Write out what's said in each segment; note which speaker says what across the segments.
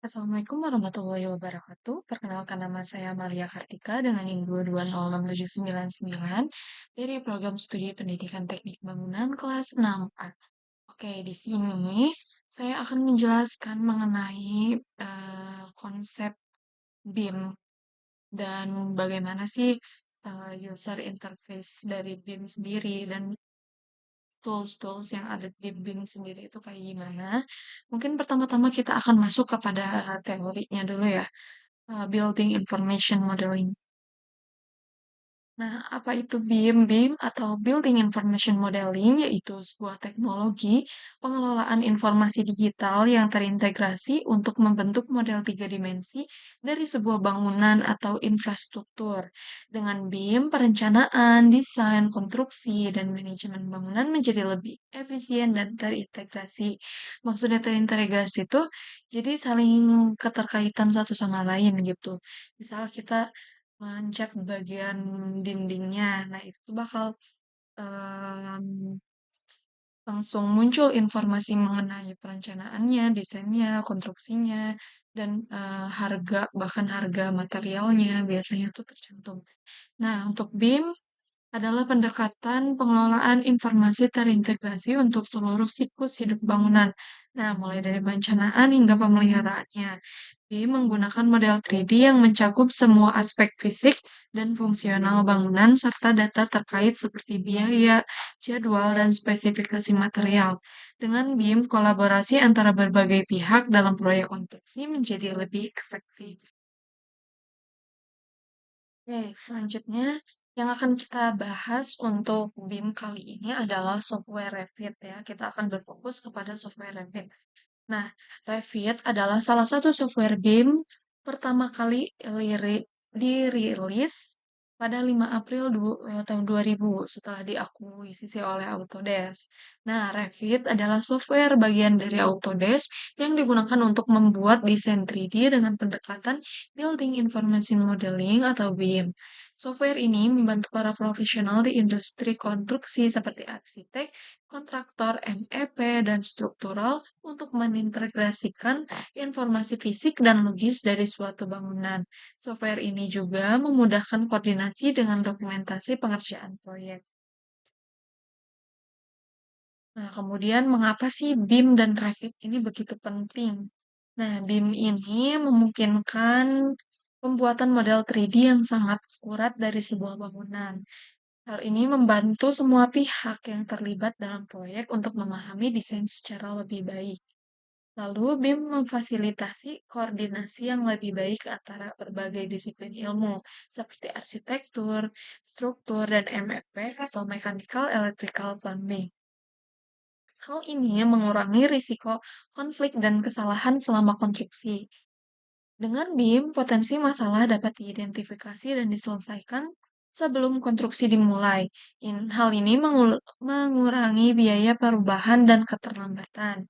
Speaker 1: Assalamualaikum warahmatullahi wabarakatuh. Perkenalkan nama saya Maria Kartika dengan NIM 2266799 dari program studi Pendidikan Teknik Bangunan kelas 6A. Oke, di sini saya akan menjelaskan mengenai konsep BIM dan bagaimana sih user interface dari BIM sendiri dan tools-tools yang ada di BIM sendiri itu kayak gimana. Mungkin pertama-tama kita akan masuk kepada teorinya dulu ya. Building Information Modeling. Nah, apa itu BIM? BIM atau Building Information Modeling yaitu sebuah teknologi pengelolaan informasi digital yang terintegrasi untuk membentuk model tiga dimensi dari sebuah bangunan atau infrastruktur. Dengan BIM, perencanaan, desain, konstruksi, dan manajemen bangunan menjadi lebih efisien dan terintegrasi. Maksudnya terintegrasi itu jadi saling keterkaitan satu sama lain gitu. Misal kita ngecat bagian dindingnya. Nah, itu bakal em, langsung muncul informasi mengenai perencanaannya, desainnya, konstruksinya, dan harga, bahkan harga materialnya biasanya tuh tercantum. Nah, untuk BIM adalah pendekatan pengelolaan informasi terintegrasi untuk seluruh siklus hidup bangunan. Nah, mulai dari perencanaan hingga pemeliharaannya. BIM menggunakan model 3D yang mencakup semua aspek fisik dan fungsional bangunan serta data terkait seperti biaya, jadwal, dan spesifikasi material. Dengan BIM, kolaborasi antara berbagai pihak dalam proyek konstruksi menjadi lebih efektif. Oke, selanjutnya yang akan kita bahas untuk BIM kali ini adalah software Revit ya. Kita akan berfokus kepada software Revit. Nah, Revit adalah salah satu software BIM pertama kali dirilis pada 5 April tahun 2000 setelah diakuisisi oleh Autodesk. Nah, Revit adalah software bagian dari Autodesk yang digunakan untuk membuat desain 3D dengan pendekatan Building Information Modeling atau BIM. Software ini membantu para profesional di industri konstruksi seperti arsitek, kontraktor, MEP, dan struktural untuk mengintegrasikan informasi fisik dan logis dari suatu bangunan. Software ini juga memudahkan koordinasi dengan dokumentasi pengerjaan proyek. Nah, kemudian mengapa sih BIM dan Revit ini begitu penting? Nah, BIM ini memungkinkan pembuatan model 3D yang sangat akurat dari sebuah bangunan. Hal ini membantu semua pihak yang terlibat dalam proyek untuk memahami desain secara lebih baik. Lalu, BIM memfasilitasi koordinasi yang lebih baik antara berbagai disiplin ilmu, seperti arsitektur, struktur, dan MEP atau Mechanical Electrical Plumbing. Hal ini mengurangi risiko konflik dan kesalahan selama konstruksi. Dengan BIM, potensi masalah dapat diidentifikasi dan diselesaikan sebelum konstruksi dimulai. Hal ini mengurangi biaya perubahan dan keterlambatan.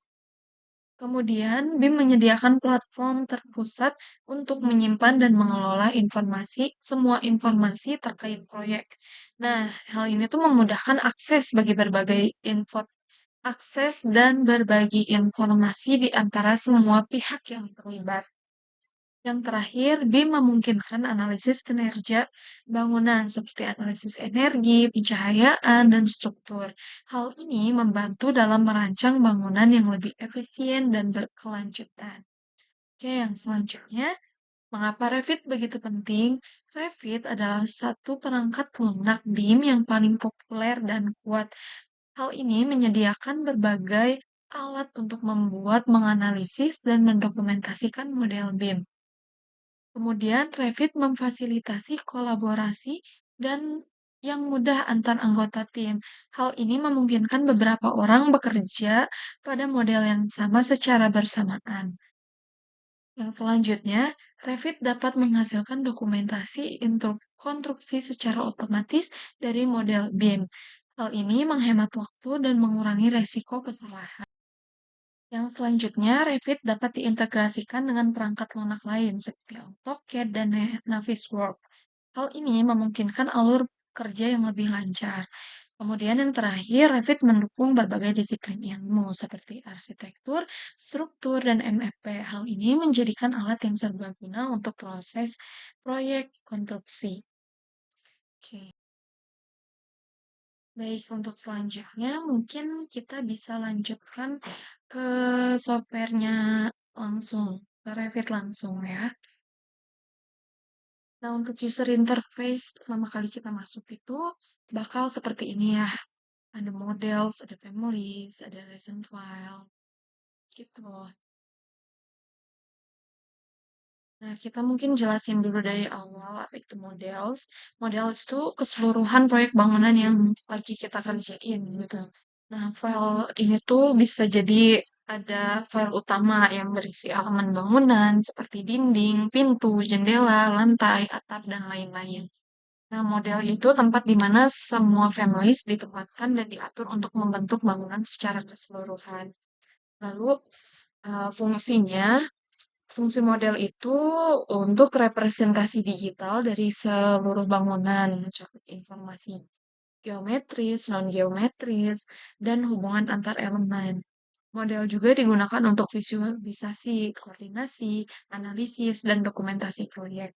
Speaker 1: Kemudian, BIM menyediakan platform terpusat untuk menyimpan dan mengelola semua informasi terkait proyek. Nah, hal ini tuh memudahkan akses dan berbagi informasi di antara semua pihak yang terlibat. Yang terakhir, BIM memungkinkan analisis kinerja bangunan seperti analisis energi, pencahayaan, dan struktur. Hal ini membantu dalam merancang bangunan yang lebih efisien dan berkelanjutan. Oke, yang selanjutnya, mengapa Revit begitu penting? Revit adalah satu perangkat lunak BIM yang paling populer dan kuat. Hal ini menyediakan berbagai alat untuk membuat, menganalisis, dan mendokumentasikan model BIM. Kemudian Revit memfasilitasi kolaborasi dan yang mudah antar anggota tim. Hal ini memungkinkan beberapa orang bekerja pada model yang sama secara bersamaan. Yang selanjutnya, Revit dapat menghasilkan dokumentasi konstruksi secara otomatis dari model BIM. Hal ini menghemat waktu dan mengurangi resiko kesalahan. Yang selanjutnya, Revit dapat diintegrasikan dengan perangkat lunak lain seperti AutoCAD dan Navisworks. Hal ini memungkinkan alur kerja yang lebih lancar. Kemudian yang terakhir, Revit mendukung berbagai disiplin ilmu seperti arsitektur, struktur, dan MFP. Hal ini menjadikan alat yang serbaguna untuk proses proyek konstruksi. Oke. Baik, untuk selanjutnya mungkin kita bisa lanjutkan ke softwarenya langsung, ke Revit langsung ya. Nah, untuk user interface pertama kali kita masuk itu bakal seperti ini ya. Ada models, ada families, ada lesson file, gitu. Nah, kita mungkin jelasin dulu dari awal apa itu models. Models itu keseluruhan proyek bangunan yang lagi kita kerjain gitu. Nah, file ini tuh bisa jadi ada file utama yang berisi elemen bangunan seperti dinding, pintu, jendela, lantai, atap, dan lain-lain. Nah, model itu tempat di mana semua families ditempatkan dan diatur untuk membentuk bangunan secara keseluruhan. Lalu, fungsinya fungsi model itu untuk representasi digital dari seluruh bangunan, mencakup informasi geometris, non-geometris, dan hubungan antar elemen. Model juga digunakan untuk visualisasi, koordinasi, analisis, dan dokumentasi proyek.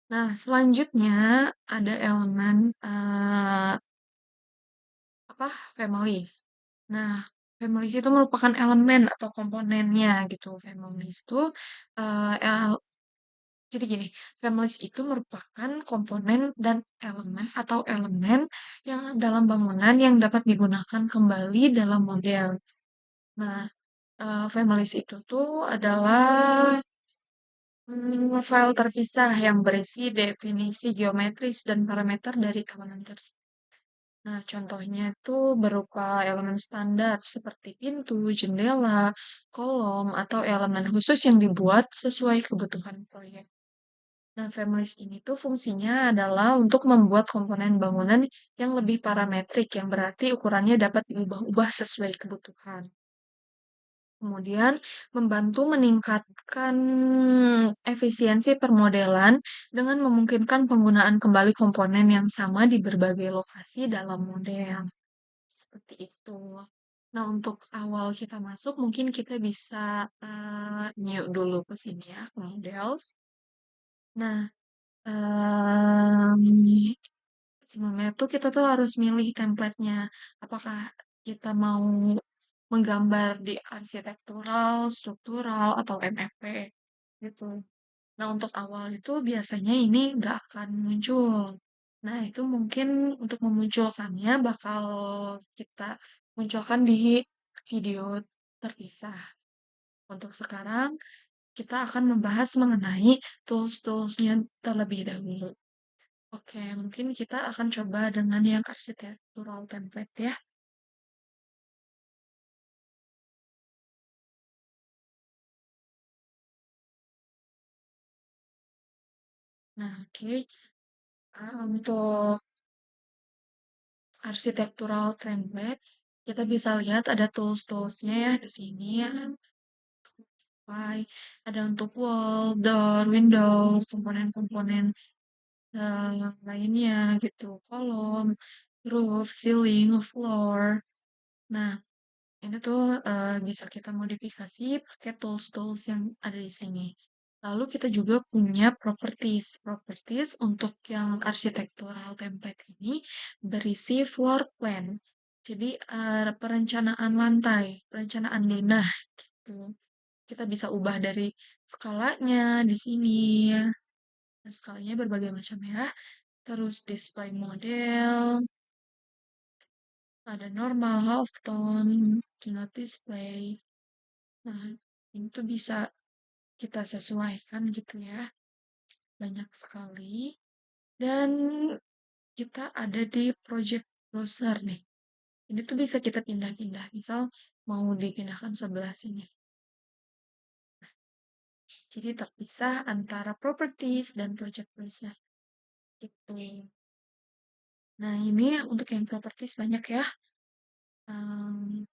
Speaker 1: Nah, selanjutnya ada elemen apa families. Nah, families itu merupakan elemen atau komponennya gitu. Families itu jadi gini, families itu merupakan komponen dan elemen atau elemen yang dalam bangunan yang dapat digunakan kembali dalam model. Nah, families itu tuh adalah file terpisah yang berisi definisi geometris dan parameter dari elemen tersebut. Nah, contohnya itu berupa elemen standar seperti pintu, jendela, kolom, atau elemen khusus yang dibuat sesuai kebutuhan proyek. Nah, families ini tuh fungsinya adalah untuk membuat komponen bangunan yang lebih parametrik, yang berarti ukurannya dapat diubah-ubah sesuai kebutuhan. Kemudian membantu meningkatkan efisiensi permodelan dengan memungkinkan penggunaan kembali komponen yang sama di berbagai lokasi dalam model. Seperti itu. Nah, untuk awal kita masuk, mungkin kita bisa new dulu ke sini ya, ke models. Nah, sebelumnya tuh kita tuh harus milih template-nya. Apakah kita mau menggambar di arsitektural, struktural, atau MFP gitu. Nah, untuk awal itu biasanya ini nggak akan muncul. Nah, itu mungkin untuk memunculkannya bakal kita munculkan di video terpisah. Untuk sekarang, kita akan membahas mengenai tools-toolsnya terlebih dahulu. Oke, mungkin kita akan coba dengan yang architectural template ya. Nah, oke. Untuk architectural template, kita bisa lihat ada tools-toolsnya ya di sini ya. Ada untuk wall, door, window, komponen-komponen lainnya gitu, kolom, roof, ceiling, floor. Nah, ini tuh bisa kita modifikasi pakai tools-tools yang ada di sini. Lalu kita juga punya properties. Properties untuk yang architectural template ini berisi floor plan. Jadi perencanaan lantai, perencanaan denah gitu. Kita bisa ubah dari skalanya di sini. Nah, skalanya berbagai macam ya. Terus display model, ada normal, half tone, do not display. Nah, ini tuh bisa kita sesuaikan gitu ya. Banyak sekali. Dan kita ada di project browser nih. Ini tuh bisa kita pindah-pindah. Misal mau dipindahkan sebelah sini. Jadi terpisah antara properties dan project browser. Gitu. Nah, ini untuk yang properties banyak ya. Um,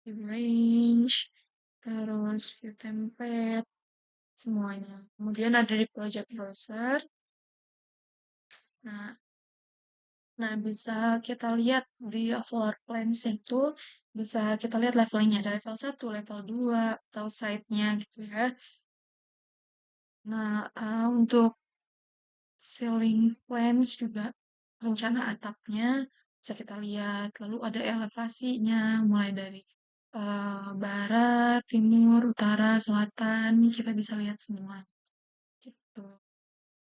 Speaker 1: view range, terus view template, semuanya. Kemudian ada di project browser. Nah, nah bisa kita lihat di floor plans itu, bisa kita lihat levelnya ada level 1, level 2, atau site-nya gitu ya. Nah, untuk ceiling plans juga rencana atapnya bisa kita lihat. Lalu ada elevasinya, mulai dari barat, timur, utara, selatan, kita bisa lihat semua gitu.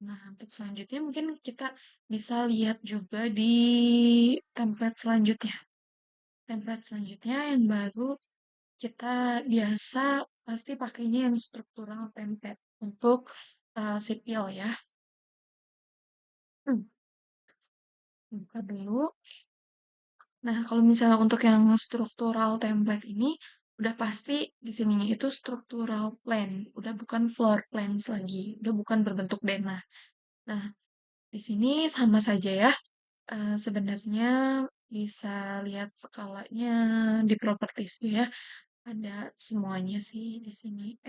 Speaker 1: Nah, untuk selanjutnya mungkin kita bisa lihat juga di template selanjutnya. Template selanjutnya yang baru kita biasa pasti pakainya yang struktural template untuk sipil ya. Hmm, buka dulu. Nah, kalau misalnya untuk yang struktural template ini, udah pasti di sininya itu struktural plan, udah bukan floor plans lagi, udah bukan berbentuk denah. Nah, di sini sama saja ya. Sebenarnya bisa lihat skalanya di properties tuh ya. Ada semuanya sih di sini.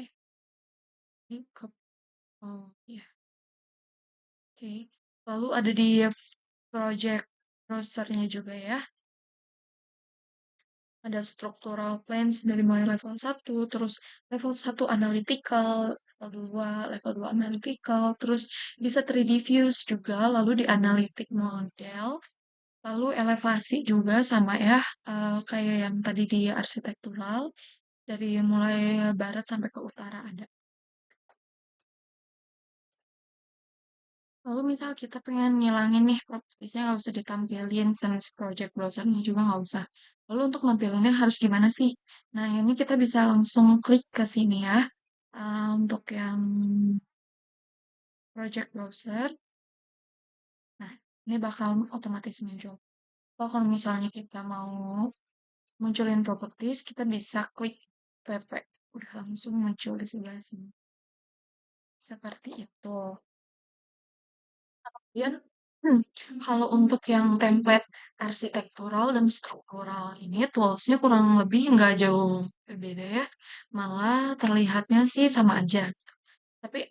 Speaker 1: Ini ke oh ya, oke. Lalu ada di project browsernya juga ya. Ada structural plans dari mulai level 1, terus level 1 analytical, level 2, level 2 analytical, terus bisa 3D views juga, lalu di analytic model, lalu elevasi juga sama ya, kayak yang tadi di arsitektural, dari mulai barat sampai ke utara ada. Lalu misal kita pengen ngilangin nih propertiesnya nggak usah ditampilin sama si project browsernya juga nggak usah. Lalu untuk nampilinnya harus gimana sih? Nah ini kita bisa langsung klik ke sini ya. Untuk yang project browser, nah ini bakal otomatis muncul. Kalau misalnya kita mau munculin properties, kita bisa klik PP. Udah langsung muncul di sebelah sini. Seperti itu. Kemudian, hmm, kalau untuk yang template arsitektural dan struktural ini toolsnya kurang lebih nggak jauh berbeda ya. Malah terlihatnya sih sama aja. Tapi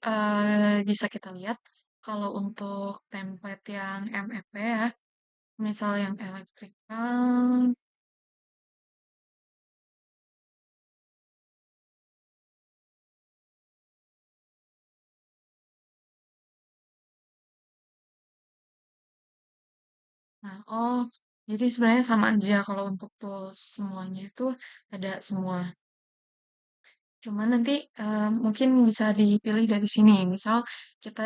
Speaker 1: bisa kita lihat kalau untuk template yang MEP ya, misal yang electrical, nah jadi sebenarnya sama aja kalau untuk tools semuanya itu ada semua. Cuman nanti mungkin bisa dipilih dari sini. Misal kita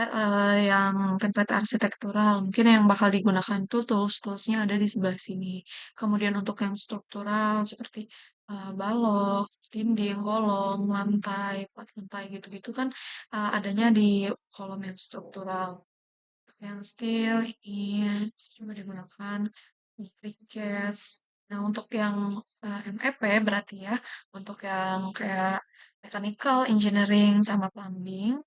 Speaker 1: yang template arsitektural, mungkin yang bakal digunakan tuh tools-toolsnya ada di sebelah sini. Kemudian untuk yang struktural seperti balok, dinding, kolom, lantai, plat lantai gitu-gitu kan adanya di kolom yang struktural. Yang steel ini bisa juga digunakan di precast. Nah, untuk yang MEP berarti ya, untuk yang kayak mechanical, engineering, sama plumbing.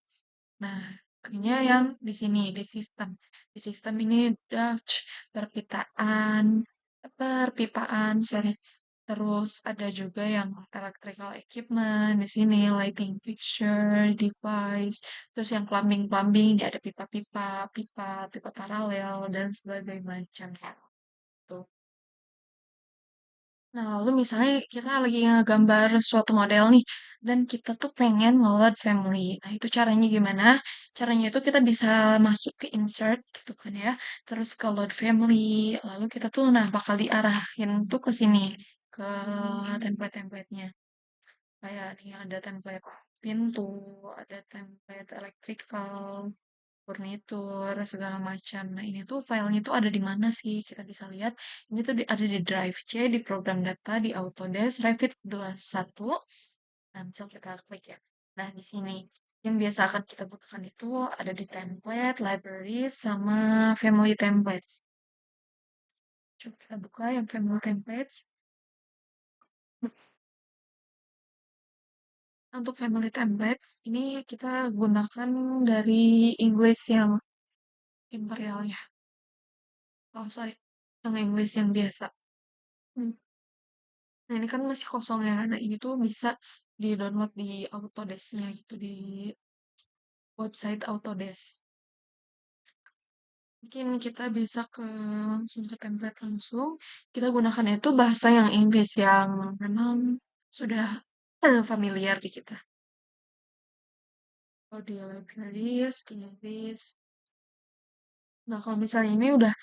Speaker 1: Nah, kayaknya yang di sini, di sistem. Di sistem ini Dutch, perpipaan, sorry. Terus ada juga yang electrical equipment di sini, lighting fixture, device, terus yang plumbing-plumbing, ini ada pipa-pipa, pipa paralel, dan sebagainya macam. Tuh. Nah, lalu misalnya kita lagi ngegambar suatu model nih, dan kita tuh pengen nge-load family. Nah, itu caranya gimana? Caranya itu kita bisa masuk ke insert gitu kan ya, terus ke load family, lalu kita tuh nah bakal diarahin tuh ke sini, ke template-templatenya. Kayak nih ada template pintu, ada template electrical, furnitur, segala macam. Nah, ini tuh filenya tuh ada di mana sih? Kita bisa lihat. Ini tuh ada di Drive C, di program data, di Autodesk, Revit 21. Nah, misal kita klik ya. Nah, di sini yang biasa akan kita butuhkan itu ada di template, library, sama family templates. Coba kita buka yang family templates. Untuk family templates, ini kita gunakan dari Inggris yang imperial ya. Oh, sorry. Yang Inggris yang biasa. Hmm. Nah, ini kan masih kosong ya. Nah, ini tuh bisa di-download di Autodesk-nya gitu, di website Autodesk. Mungkin kita bisa langsung ke template langsung. Kita gunakan itu bahasa yang Inggris yang memang sudah familiar di kita. Audio libraries, Inggris. Nah, kalau misalnya ini udah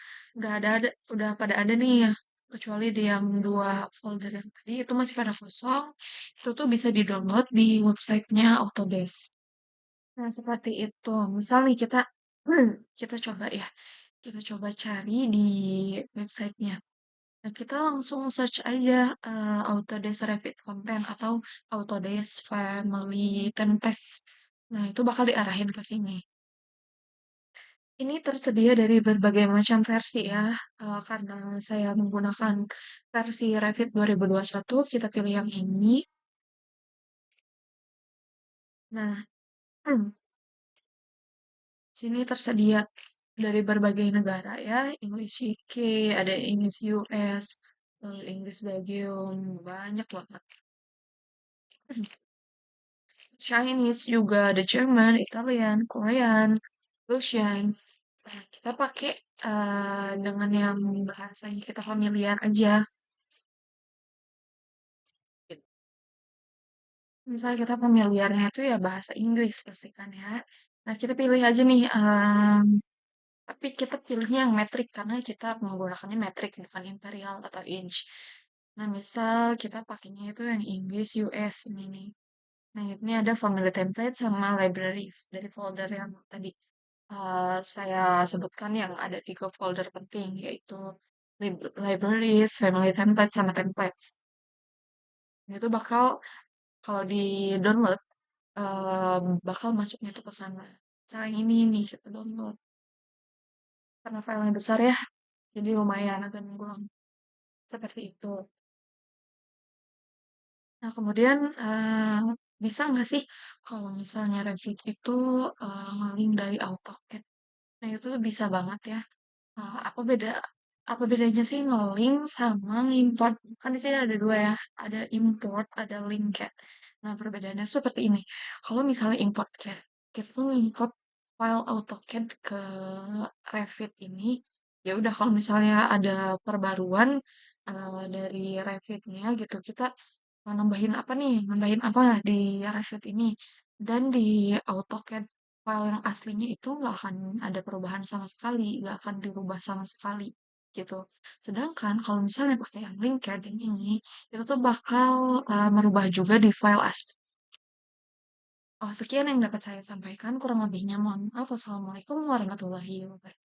Speaker 1: pada ada nih ya. Kecuali di yang dua folder yang tadi itu masih pada kosong. Itu tuh bisa di-download di websitenya Autodesk. Nah, seperti itu. Misal nih kita coba ya. Kita coba cari di websitenya. Nah, kita langsung search aja Autodesk Revit Content atau Autodesk Family Templates. Nah, itu bakal diarahin ke sini. Ini tersedia dari berbagai macam versi ya. Karena saya menggunakan versi Revit 2021, kita pilih yang ini. Nah, sini tersedia dari berbagai negara ya. English UK, ada English US, lalu English Belgium, banyak banget. Chinese juga, ada German, Italian, Korean, Russian. Nah, kita pakai dengan yang bahasanya kita familiar aja. Misalnya kita familiarnya itu ya bahasa Inggris pasti kan ya. Nah, kita pilih aja nih, tapi kita pilihnya yang metrik karena kita menggunakannya metrik bukan imperial atau inch. Nah, misal kita pakainya itu yang English US ini nih. Nah, ini ada family template sama libraries dari folder yang tadi saya sebutkan yang ada 3 folder penting yaitu libraries, family template, sama templates. Itu bakal kalau di download bakal masuknya tuh ke sana. Cara yang ini nih kita download. Karena filenya besar ya, jadi lumayan agak nanggung. Seperti itu. Nah, kemudian bisa nggak sih kalau misalnya Revit itu nge-link dari AutoCAD? Nah, itu tuh bisa banget ya. Apa apa bedanya sih nge-link sama import? Kan di sini ada dua ya, ada import, ada link CAD. Nah, perbedaannya seperti ini. Kalau misalnya import CAD, kita tuh import file AutoCAD ke Revit ini, ya udah kalau misalnya ada perbaruan dari Revitnya gitu, kita nambahin apa nih, nambahin apa di Revit ini, dan di AutoCAD file yang aslinya itu nggak akan ada perubahan sama sekali, nggak akan dirubah sama sekali gitu. Sedangkan kalau misalnya pakai yang LinkedIn ini, itu tuh bakal merubah juga di file asli. Oh, sekian yang dapat saya sampaikan, kurang lebihnya mohon maaf. Wassalamualaikum warahmatullahi wabarakatuh.